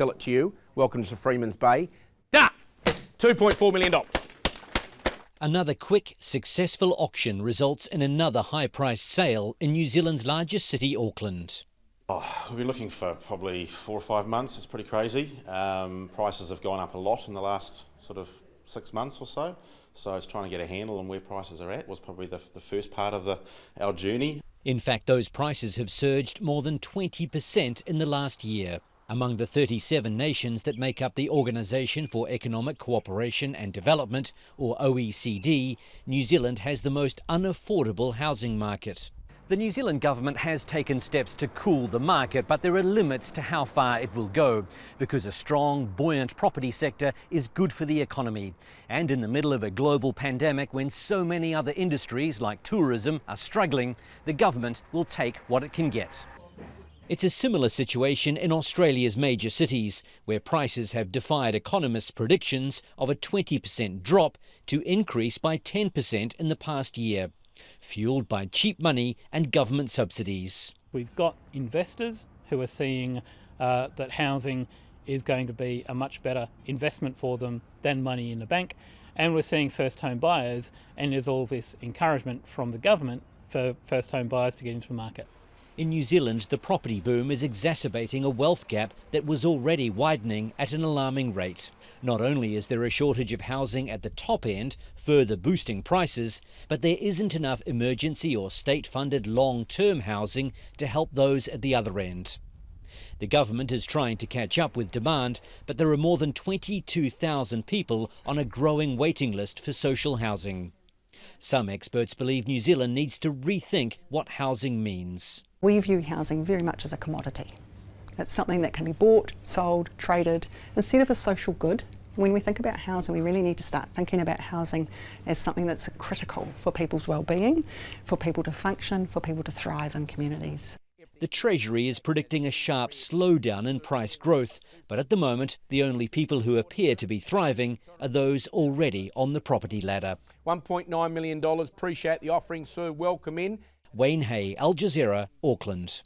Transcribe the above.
Sell it to you. Welcome to Freeman's Bay. Done! $2.4 million. Another quick, successful auction results in another high-priced sale in New Zealand's largest city, Auckland. We've been looking for probably 4 or 5 months. It's pretty crazy. Prices have gone up a lot in the last sort of 6 months or so. So it's trying to get a handle on where prices are at was probably the first part of our journey. In fact, those prices have surged more than 20% in the last year. Among the 37 nations that make up the Organisation for Economic Cooperation and Development, or OECD, New Zealand has the most unaffordable housing market. The New Zealand government has taken steps to cool the market, but there are limits to how far it will go, because a strong, buoyant property sector is good for the economy. And in the middle of a global pandemic, when so many other industries like tourism are struggling, the government will take what it can get. It's a similar situation in Australia's major cities, where prices have defied economists' predictions of a 20% drop to increase by 10% in the past year, fuelled by cheap money and government subsidies. We've got investors who are seeing that housing is going to be a much better investment for them than money in the bank, and we're seeing first home buyers, and there's all this encouragement from the government for first home buyers to get into the market. In New Zealand, the property boom is exacerbating a wealth gap that was already widening at an alarming rate. Not only is there a shortage of housing at the top end, further boosting prices, but there isn't enough emergency or state-funded long-term housing to help those at the other end. The government is trying to catch up with demand, but there are more than 22,000 people on a growing waiting list for social housing. Some experts believe New Zealand needs to rethink what housing means. We view housing very much as a commodity. It's something that can be bought, sold, traded, instead of a social good. When we think about housing, we really need to start thinking about housing as something that's critical for people's well-being, for people to function, for people to thrive in communities. The Treasury is predicting a sharp slowdown in price growth, but at the moment, the only people who appear to be thriving are those already on the property ladder. $1.9 million. Appreciate the offering, sir. Welcome in. Wayne Hay, Al Jazeera, Auckland.